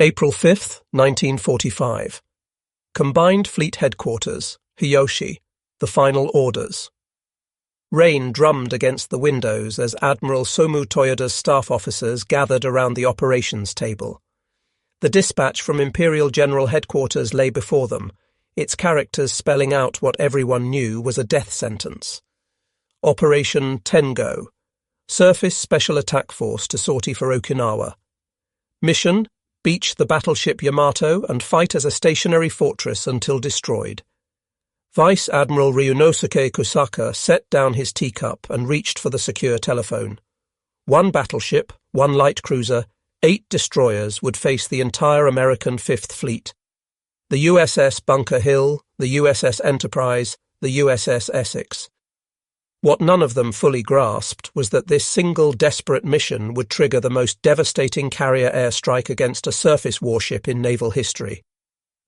April 5, 1945. Combined Fleet Headquarters, Hiyoshi, the final orders. Rain drummed against the windows as Admiral Somu Toyoda's staff officers gathered around the operations table. The dispatch from Imperial General Headquarters lay before them, its characters spelling out what everyone knew was a death sentence. Operation Tengo, Surface Special Attack Force to sortie for Okinawa. Mission, beach the battleship Yamato and fight as a stationary fortress until destroyed. Vice Admiral Ryunosuke Kusaka set down his teacup and reached for the secure telephone. 1 battleship, 1 light cruiser, 8 destroyers would face the entire American Fifth Fleet. The USS Bunker Hill, the USS Enterprise, the USS Essex. What none of them fully grasped was that this single desperate mission would trigger the most devastating carrier airstrike against a surface warship in naval history.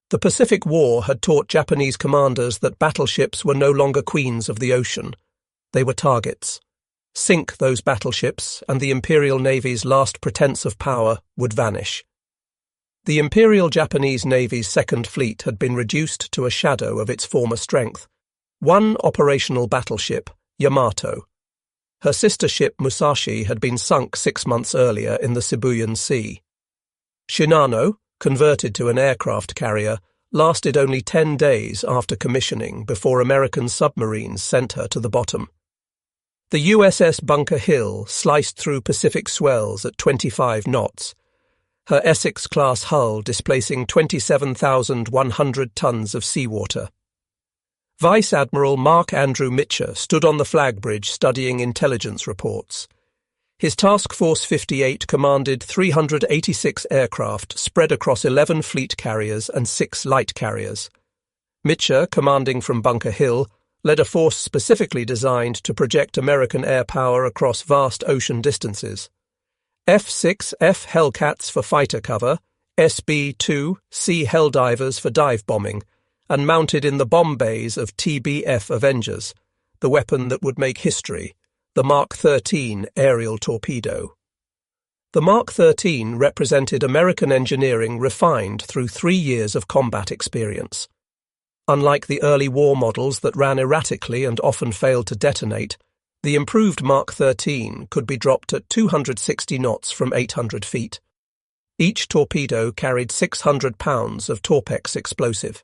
The Pacific War had taught Japanese commanders that battleships were no longer queens of the ocean. They were targets. Sink those battleships, and the Imperial Navy's last pretense of power would vanish. The Imperial Japanese Navy's Second Fleet had been reduced to a shadow of its former strength. 1 operational battleship, Yamato. Her sister ship Musashi had been sunk 6 months earlier in the Sibuyan Sea. Shinano, converted to an aircraft carrier, lasted only 10 days after commissioning before American submarines sent her to the bottom. The USS Bunker Hill sliced through Pacific swells at 25 knots, her Essex-class hull displacing 27,100 tons of seawater. Vice Admiral Marc Mitscher stood on the flag bridge studying intelligence reports. His Task Force 58 commanded 386 aircraft spread across 11 fleet carriers and 6 light carriers. Mitscher, commanding from Bunker Hill, led a force specifically designed to project American air power across vast ocean distances. F-6F Hellcats for fighter cover, SB-2 Sea Helldivers for dive bombing, and mounted in the bomb bays of TBF Avengers, the weapon that would make history, the Mark 13 aerial torpedo. The Mark 13 represented American engineering refined through 3 years of combat experience. Unlike the early war models that ran erratically and often failed to detonate, the improved Mark 13 could be dropped at 260 knots from 800 feet. Each torpedo carried 600 pounds of Torpex explosive.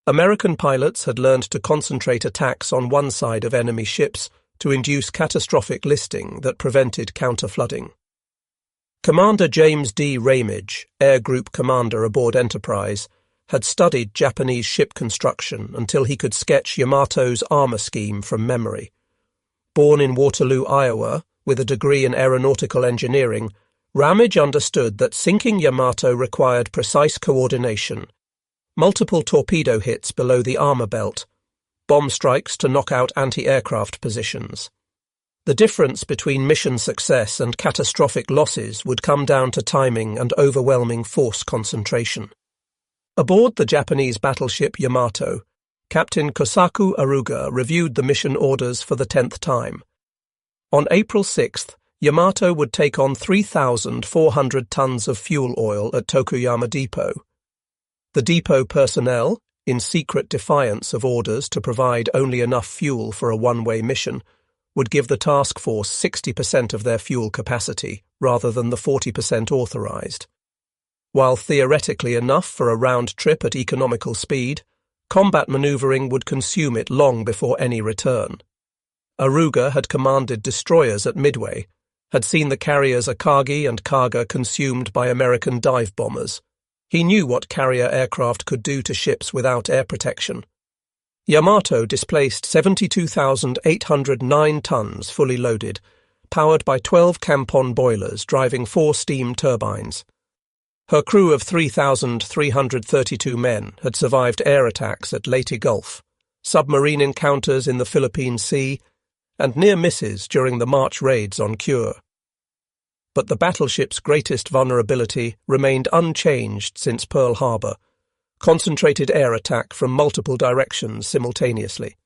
American pilots had learned to concentrate attacks on one side of enemy ships to induce catastrophic listing that prevented counter-flooding. Commander James D. Ramage, Air Group Commander aboard Enterprise, had studied Japanese ship construction until he could sketch Yamato's armor scheme from memory. Born in Waterloo, Iowa, with a degree in aeronautical engineering, Ramage understood that sinking Yamato required precise coordination, multiple torpedo hits below the armor belt, bomb strikes to knock out anti-aircraft positions. The difference between mission success and catastrophic losses would come down to timing and overwhelming force concentration. Aboard the Japanese battleship Yamato, Captain Kosaku Aruga reviewed the mission orders for the 10th time. On April 6th, Yamato would take on 3,400 tons of fuel oil at Tokuyama Depot. The depot personnel, in secret defiance of orders to provide only enough fuel for a one-way mission, would give the task force 60% of their fuel capacity rather than the 40% authorized. While theoretically enough for a round trip at economical speed, combat maneuvering would consume it long before any return. Aruga had commanded destroyers at Midway, had seen the carriers Akagi and Kaga consumed by American dive bombers. He knew what carrier aircraft could do to ships without air protection. Yamato displaced 72,809 tons fully loaded, powered by 12 Campon boilers driving 4 steam turbines. Her crew of 3,332 men had survived air attacks at Leyte Gulf, submarine encounters in the Philippine Sea, and near misses during the March raids on Kure. But the battleship's greatest vulnerability remained unchanged since Pearl Harbor: concentrated air attack from multiple directions simultaneously.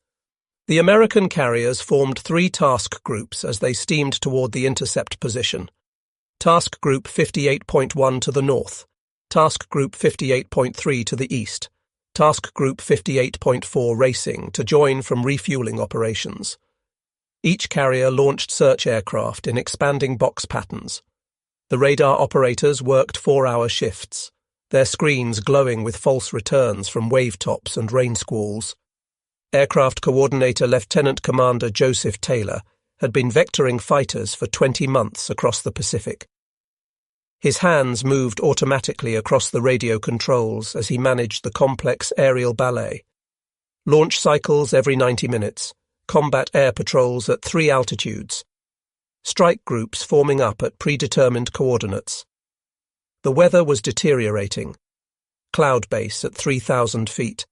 The American carriers formed 3 task groups as they steamed toward the intercept position. Task Group 58.1 to the north, Task Group 58.3 to the east, Task Group 58.4 racing to join from refueling operations. Each carrier launched search aircraft in expanding box patterns. The radar operators worked 4-hour shifts, their screens glowing with false returns from wave tops and rain squalls. Aircraft Coordinator Lieutenant Commander Joseph Taylor had been vectoring fighters for 20 months across the Pacific. His hands moved automatically across the radio controls as he managed the complex aerial ballet. Launch cycles every 90 minutes, combat air patrols at 3 altitudes, strike groups forming up at predetermined coordinates. The weather was deteriorating. Cloud base at 3,000 feet.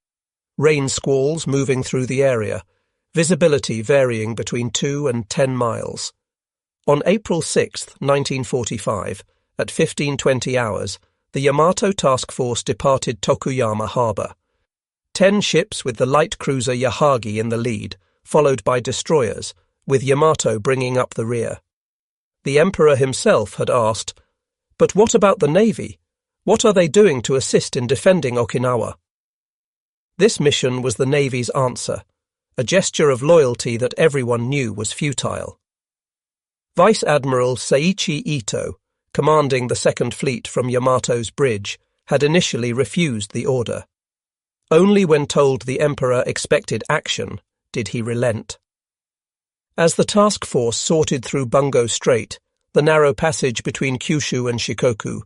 Rain squalls moving through the area, visibility varying between 2 and 10 miles. On April 6, 1945, at 15:20 hours, the Yamato task force departed Tokuyama Harbor. 10 ships with the light cruiser Yahagi in the lead, followed by destroyers, with Yamato bringing up the rear. The Emperor himself had asked, "But what about the Navy? What are they doing to assist in defending Okinawa?" This mission was the Navy's answer, a gesture of loyalty that everyone knew was futile. Vice Admiral Seiichi Ito, commanding the Second Fleet from Yamato's bridge, had initially refused the order. Only when told the Emperor expected action did he relent. As the task force sorted through Bungo Strait, the narrow passage between Kyushu and Shikoku,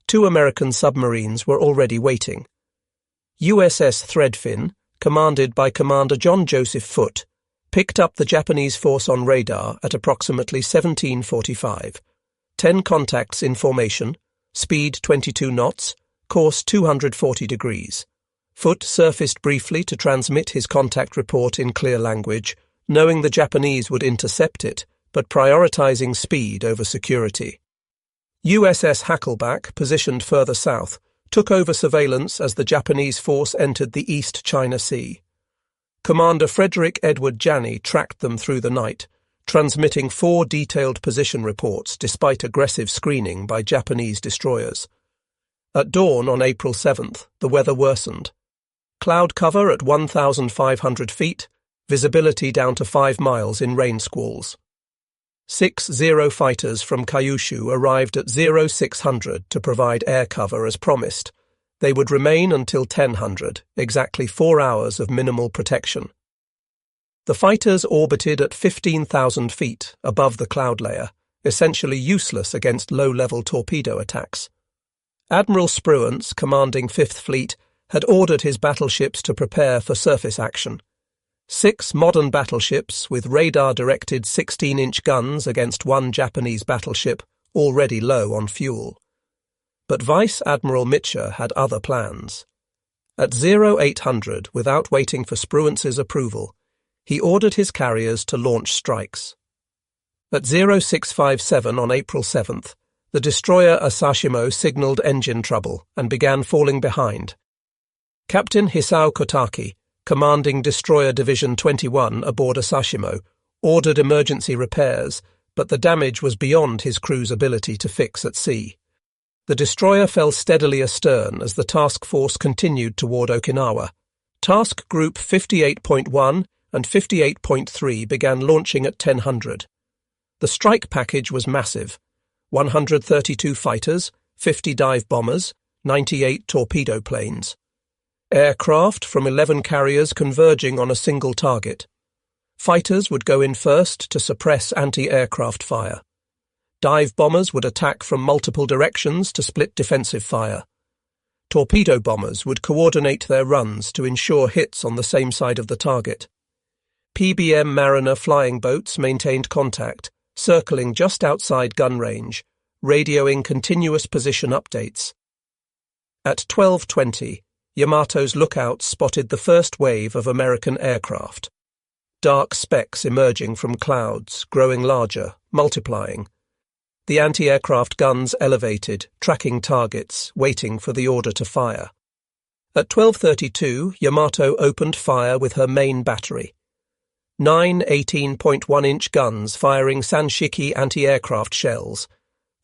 2 American submarines were already waiting. USS Threadfin, commanded by Commander John Joseph Foote, picked up the Japanese force on radar at approximately 17:45. 10 contacts in formation, speed 22 knots, course 240 degrees. Foote surfaced briefly to transmit his contact report in clear language, knowing the Japanese would intercept it, but prioritizing speed over security. USS Hackleback, positioned further south, took over surveillance as the Japanese force entered the East China Sea. Commander Frederick Edward Janney tracked them through the night, transmitting 4 detailed position reports despite aggressive screening by Japanese destroyers. At dawn on April 7th, the weather worsened. Cloud cover at 1,500 feet, visibility down to 5 miles in rain squalls. 6 Zero fighters from Kyushu arrived at 0600 to provide air cover as promised. They would remain until 1000, exactly 4 hours of minimal protection. The fighters orbited at 15,000 feet above the cloud layer, essentially useless against low-level torpedo attacks. Admiral Spruance, commanding 5th Fleet, had ordered his battleships to prepare for surface action. 6 modern battleships with radar-directed 16-inch guns against 1 Japanese battleship, already low on fuel. But Vice Admiral Mitscher had other plans. At 0800, without waiting for Spruance's approval, he ordered his carriers to launch strikes. At 0657 on April 7th, the destroyer Asashimo signaled engine trouble and began falling behind. Captain Hisao Kotaki, commanding Destroyer Division 21 aboard Asashimo, ordered emergency repairs, but the damage was beyond his crew's ability to fix at sea. The destroyer fell steadily astern as the task force continued toward Okinawa. Task Group 58.1 and 58.3 began launching at 1000. The strike package was massive: 132 fighters, 50 dive bombers, 98 torpedo planes. Aircraft from 11 carriers converging on a single target. Fighters would go in first to suppress anti-aircraft fire. Dive bombers would attack from multiple directions to split defensive fire. Torpedo bombers would coordinate their runs to ensure hits on the same side of the target. PBM Mariner flying boats maintained contact, circling just outside gun range, radioing continuous position updates. At 12:20, Yamato's lookouts spotted the first wave of American aircraft. Dark specks emerging from clouds, growing larger, multiplying. The anti-aircraft guns elevated, tracking targets, waiting for the order to fire. At 12:32, Yamato opened fire with her main battery. 9 18.1-inch guns firing Sanshiki anti-aircraft shells.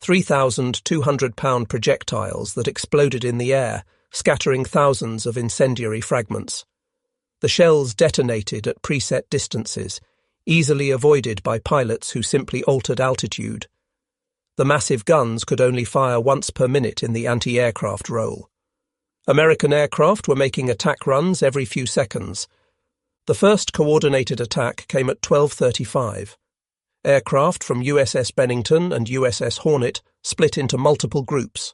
3,200-pound projectiles that exploded in the air, scattering thousands of incendiary fragments. The shells detonated at preset distances, easily avoided by pilots who simply altered altitude. The massive guns could only fire once per minute in the anti-aircraft role. American aircraft were making attack runs every few seconds. The first coordinated attack came at 12:35. Aircraft from USS Bennington and USS Hornet split into multiple groups.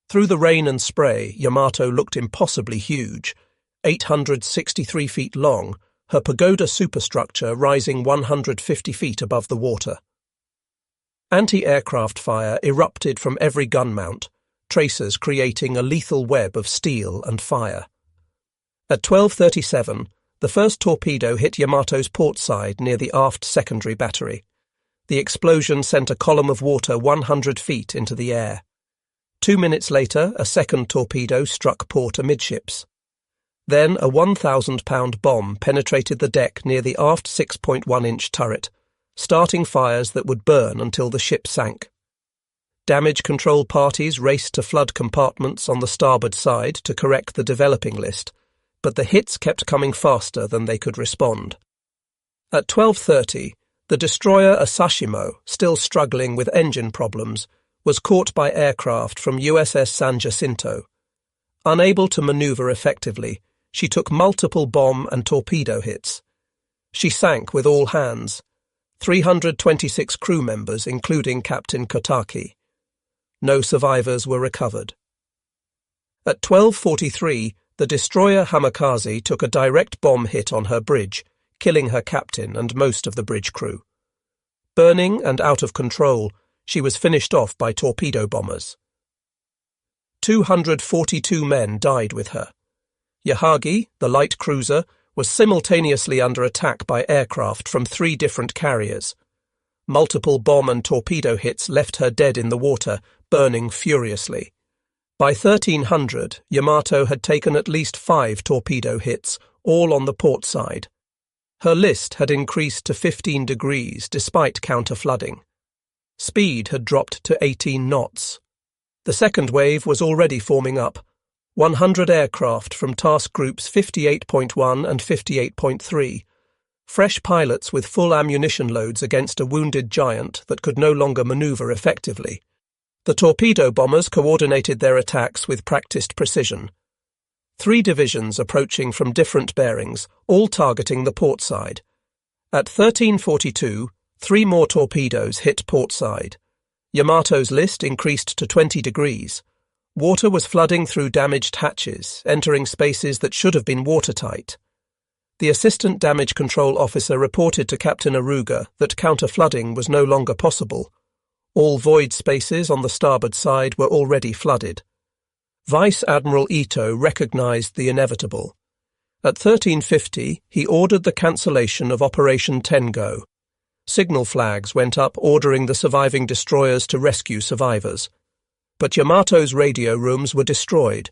Through the rain and spray, Yamato looked impossibly huge, 863 feet long, her pagoda superstructure rising 150 feet above the water. Anti-aircraft fire erupted from every gun mount, tracers creating a lethal web of steel and fire. At 12:37, the first torpedo hit Yamato's port side near the aft secondary battery. The explosion sent a column of water 100 feet into the air. 2 minutes later, a second torpedo struck port amidships. Then a 1,000-pound bomb penetrated the deck near the aft 6.1-inch turret, starting fires that would burn until the ship sank. Damage control parties raced to flood compartments on the starboard side to correct the developing list, but the hits kept coming faster than they could respond. At 12:30, the destroyer Asashimo, still struggling with engine problems, was caught by aircraft from USS San Jacinto. Unable to maneuver effectively, she took multiple bomb and torpedo hits. She sank with all hands, 326 crew members, including Captain Kosaku. No survivors were recovered. At 12:43, the destroyer Hamikaze took a direct bomb hit on her bridge, killing her captain and most of the bridge crew. Burning and out of control, she was finished off by torpedo bombers. 242 men died with her. Yahagi, the light cruiser, was simultaneously under attack by aircraft from 3 different carriers. Multiple bomb and torpedo hits left her dead in the water, burning furiously. By 1300, Yamato had taken at least 5 torpedo hits, all on the port side. Her list had increased to 15 degrees despite counter-flooding. Speed had dropped to 18 knots. The second wave was already forming up. 100 aircraft from task groups 58.1 and 58.3. Fresh pilots with full ammunition loads against a wounded giant that could no longer maneuver effectively. The torpedo bombers coordinated their attacks with practiced precision. 3 divisions approaching from different bearings, all targeting the port side. At 13:42, 3 more torpedoes hit port side. Yamato's list increased to 20 degrees. Water was flooding through damaged hatches, entering spaces that should have been watertight. The assistant damage control officer reported to Captain Aruga that counter-flooding was no longer possible. All void spaces on the starboard side were already flooded. Vice Admiral Ito recognized the inevitable. At 13:50, he ordered the cancellation of Operation Tengo. Signal flags went up ordering the surviving destroyers to rescue survivors. But Yamato's radio rooms were destroyed.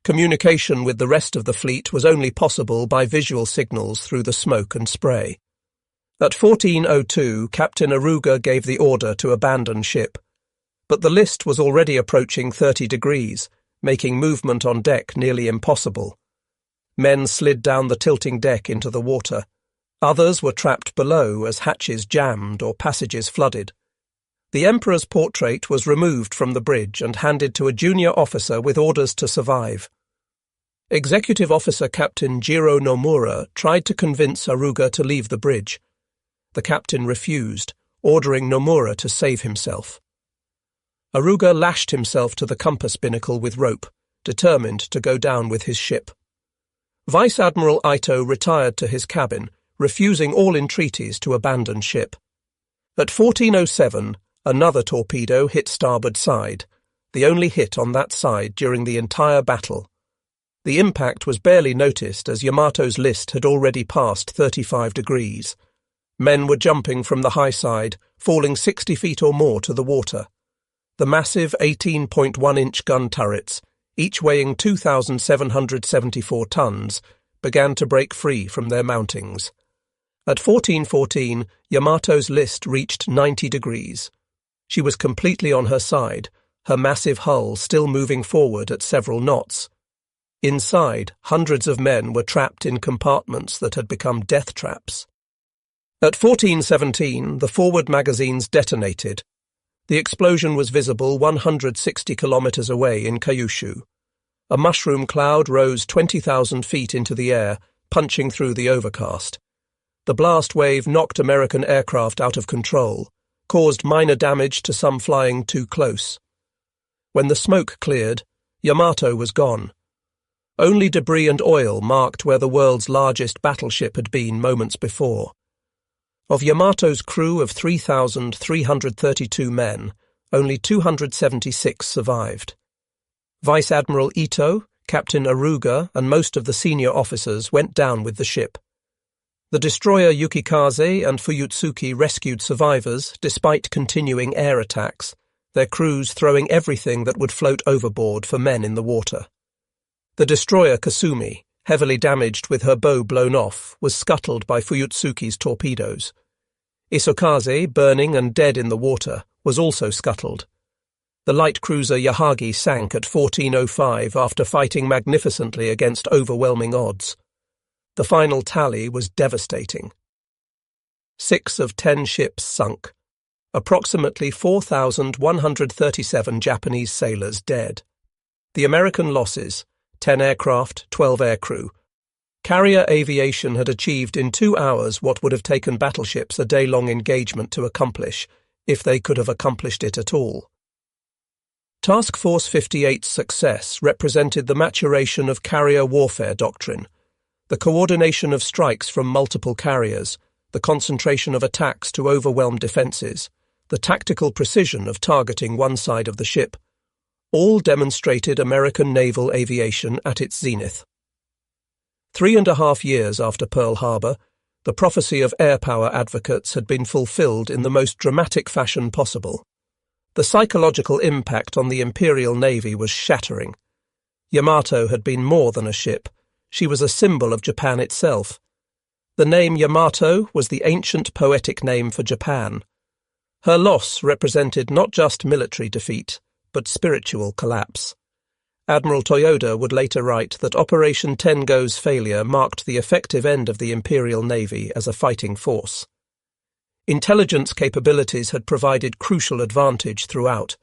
Communication with the rest of the fleet was only possible by visual signals through the smoke and spray. At 14:02, Captain Aruga gave the order to abandon ship. But the list was already approaching 30 degrees, making movement on deck nearly impossible. Men slid down the tilting deck into the water. Others were trapped below as hatches jammed or passages flooded. The Emperor's portrait was removed from the bridge and handed to a junior officer with orders to survive. Executive Officer Captain Jiro Nomura tried to convince Aruga to leave the bridge. The captain refused, ordering Nomura to save himself. Aruga lashed himself to the compass binnacle with rope, determined to go down with his ship. Vice Admiral Ito retired to his cabin, refusing all entreaties to abandon ship. At 14:07, another torpedo hit starboard side, the only hit on that side during the entire battle. The impact was barely noticed as Yamato's list had already passed 35 degrees. Men were jumping from the high side, falling 60 feet or more to the water. The massive 18.1-inch gun turrets, each weighing 2,774 tons, began to break free from their mountings. At 14:14, Yamato's list reached 90 degrees. She was completely on her side, her massive hull still moving forward at several knots. Inside, hundreds of men were trapped in compartments that had become death traps. At 14:17, the forward magazines detonated. The explosion was visible 160 kilometers away in Kyushu. A mushroom cloud rose 20,000 feet into the air, punching through the overcast. The blast wave knocked American aircraft out of control, caused minor damage to some flying too close. When the smoke cleared, Yamato was gone. Only debris and oil marked where the world's largest battleship had been moments before. Of Yamato's crew of 3,332 men, only 276 survived. Vice Admiral Ito, Captain Aruga, and most of the senior officers went down with the ship. The destroyer Yukikaze and Fuyutsuki rescued survivors despite continuing air attacks, their crews throwing everything that would float overboard for men in the water. The destroyer Kasumi, heavily damaged with her bow blown off, was scuttled by Fuyutsuki's torpedoes. Isokaze, burning and dead in the water, was also scuttled. The light cruiser Yahagi sank at 14:05 after fighting magnificently against overwhelming odds. The final tally was devastating. 6 of 10 ships sunk. Approximately 4,137 Japanese sailors dead. The American losses: 10 aircraft, 12 aircrew. Carrier aviation had achieved in 2 hours what would have taken battleships a day-long engagement to accomplish, if they could have accomplished it at all. Task Force 58's success represented the maturation of carrier warfare doctrine, the coordination of strikes from multiple carriers, the concentration of attacks to overwhelm defences, the tactical precision of targeting one side of the ship, all demonstrated American naval aviation at its zenith. 3.5 years after Pearl Harbor, the prophecy of air power advocates had been fulfilled in the most dramatic fashion possible. The psychological impact on the Imperial Navy was shattering. Yamato had been more than a ship. She was a symbol of Japan itself. The name Yamato was the ancient poetic name for Japan. Her loss represented not just military defeat, but spiritual collapse. Admiral Toyoda would later write that Operation Tengo's failure marked the effective end of the Imperial Navy as a fighting force. Intelligence capabilities had provided crucial advantage throughout.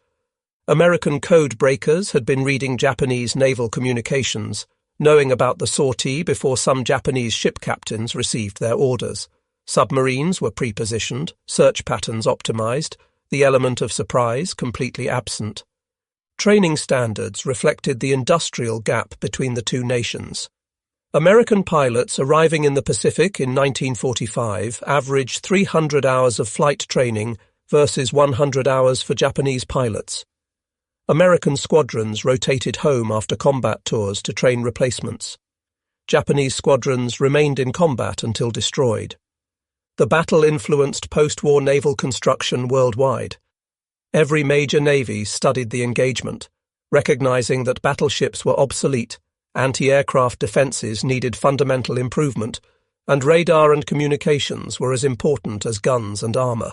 American code breakers had been reading Japanese naval communications, knowing about the sortie before some Japanese ship captains received their orders. Submarines were pre-positioned, search patterns optimized, the element of surprise completely absent. Training standards reflected the industrial gap between the two nations. American pilots arriving in the Pacific in 1945 averaged 300 hours of flight training versus 100 hours for Japanese pilots. American squadrons rotated home after combat tours to train replacements. Japanese squadrons remained in combat until destroyed. The battle influenced post-war naval construction worldwide. Every major navy studied the engagement, recognizing that battleships were obsolete, anti-aircraft defenses needed fundamental improvement, and radar and communications were as important as guns and armor.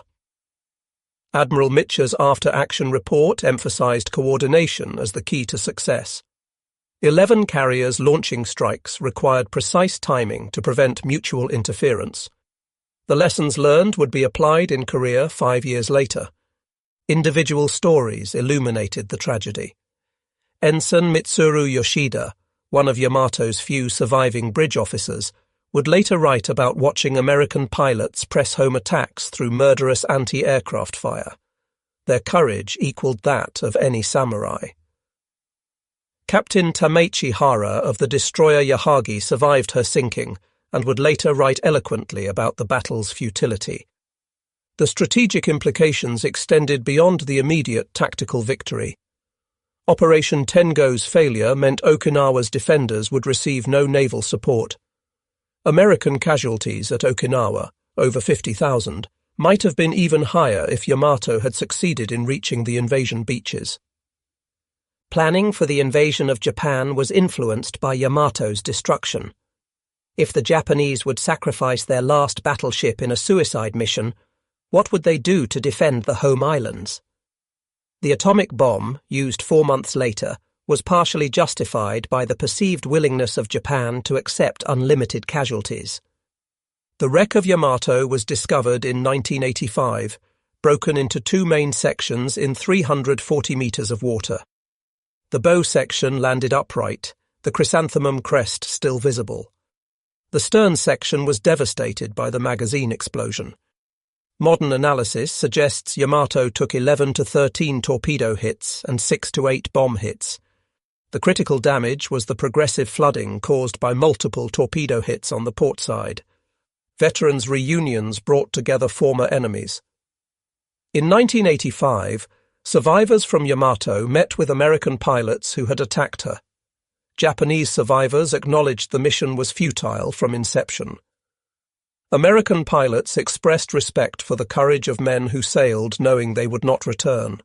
Admiral Mitscher's after-action report emphasized coordination as the key to success. 11 carriers launching strikes required precise timing to prevent mutual interference. The lessons learned would be applied in Korea 5 years later. Individual stories illuminated the tragedy. Ensign Mitsuru Yoshida, one of Yamato's few surviving bridge officers, would later write about watching American pilots press home attacks through murderous anti-aircraft fire. Their courage equaled that of any samurai. Captain Tameichi Hara of the destroyer Yahagi survived her sinking and would later write eloquently about the battle's futility. The strategic implications extended beyond the immediate tactical victory. Operation Tengo's failure meant Okinawa's defenders would receive no naval support. American casualties at Okinawa, over 50,000, might have been even higher if Yamato had succeeded in reaching the invasion beaches. Planning for the invasion of Japan was influenced by Yamato's destruction. If the Japanese would sacrifice their last battleship in a suicide mission, what would they do to defend the home islands? The atomic bomb, used 4 months later, was partially justified by the perceived willingness of Japan to accept unlimited casualties. The wreck of Yamato was discovered in 1985, broken into 2 main sections in 340 meters of water. The bow section landed upright, the chrysanthemum crest still visible. The stern section was devastated by the magazine explosion. Modern analysis suggests Yamato took 11 to 13 torpedo hits and 6 to 8 bomb hits. The critical damage was the progressive flooding caused by multiple torpedo hits on the port side. Veterans' reunions brought together former enemies. In 1985, survivors from Yamato met with American pilots who had attacked her. Japanese survivors acknowledged the mission was futile from inception. American pilots expressed respect for the courage of men who sailed knowing they would not return.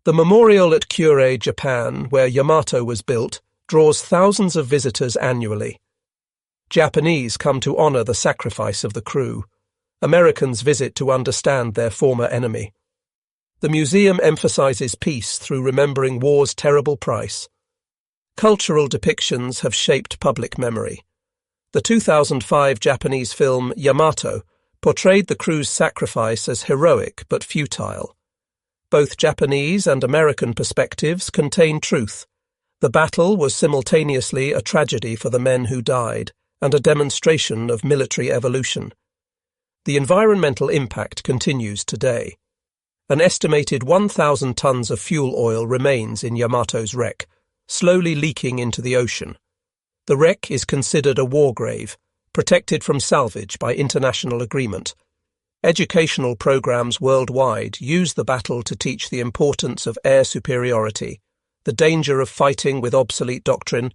The memorial at Kure, Japan, where Yamato was built, draws thousands of visitors annually. Japanese come to honor the sacrifice of the crew. Americans visit to understand their former enemy. The museum emphasizes peace through remembering war's terrible price. Cultural depictions have shaped public memory. The 2005 Japanese film Yamato portrayed the crew's sacrifice as heroic but futile. Both Japanese and American perspectives contain truth. The battle was simultaneously a tragedy for the men who died and a demonstration of military evolution. The environmental impact continues today. An estimated 1,000 tons of fuel oil remains in Yamato's wreck, slowly leaking into the ocean. The wreck is considered a war grave, protected from salvage by international agreement. Educational programs worldwide use the battle to teach the importance of air superiority, the danger of fighting with obsolete doctrine,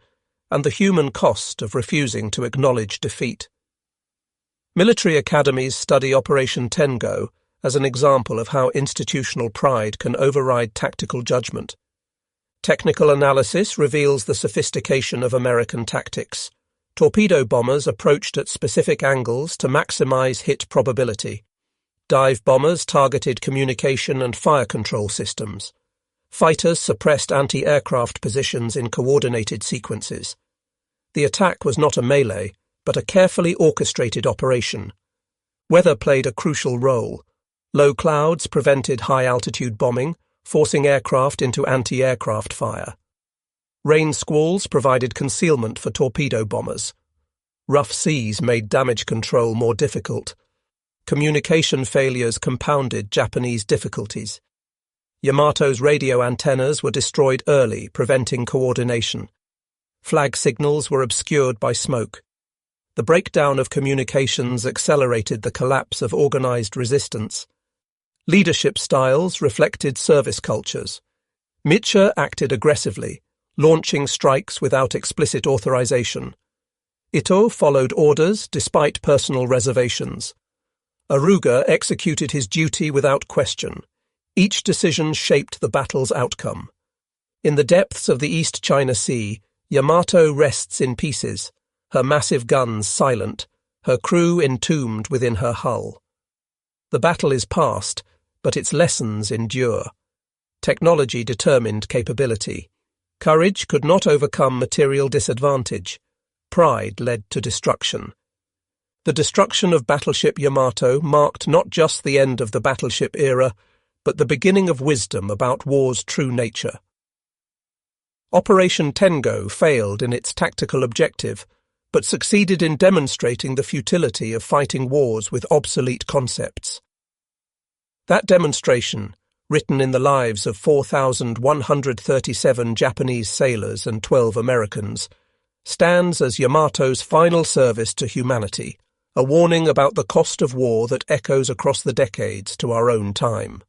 and the human cost of refusing to acknowledge defeat. Military academies study Operation Tengo as an example of how institutional pride can override tactical judgment. Technical analysis reveals the sophistication of American tactics. Torpedo bombers approached at specific angles to maximize hit probability. Dive bombers targeted communication and fire control systems. Fighters suppressed anti-aircraft positions in coordinated sequences. The attack was not a melee, but a carefully orchestrated operation. Weather played a crucial role. Low clouds prevented high-altitude bombing, forcing aircraft into anti-aircraft fire. Rain squalls provided concealment for torpedo bombers. Rough seas made damage control more difficult. Communication failures compounded Japanese difficulties. Yamato's radio antennas were destroyed early, preventing coordination. Flag signals were obscured by smoke. The breakdown of communications accelerated the collapse of organized resistance. Leadership styles reflected service cultures. Mitscher acted aggressively, launching strikes without explicit authorization. Ito followed orders despite personal reservations. Aruga executed his duty without question. Each decision shaped the battle's outcome. In the depths of the East China Sea, Yamato rests in pieces, her massive guns silent, her crew entombed within her hull. The battle is past, but its lessons endure. Technology determined capability. Courage could not overcome material disadvantage. Pride led to destruction. The destruction of battleship Yamato marked not just the end of the battleship era, but the beginning of wisdom about war's true nature. Operation Tengo failed in its tactical objective, but succeeded in demonstrating the futility of fighting wars with obsolete concepts. That demonstration, written in the lives of 4,137 Japanese sailors and 12 Americans, stands as Yamato's final service to humanity, a warning about the cost of war that echoes across the decades to our own time.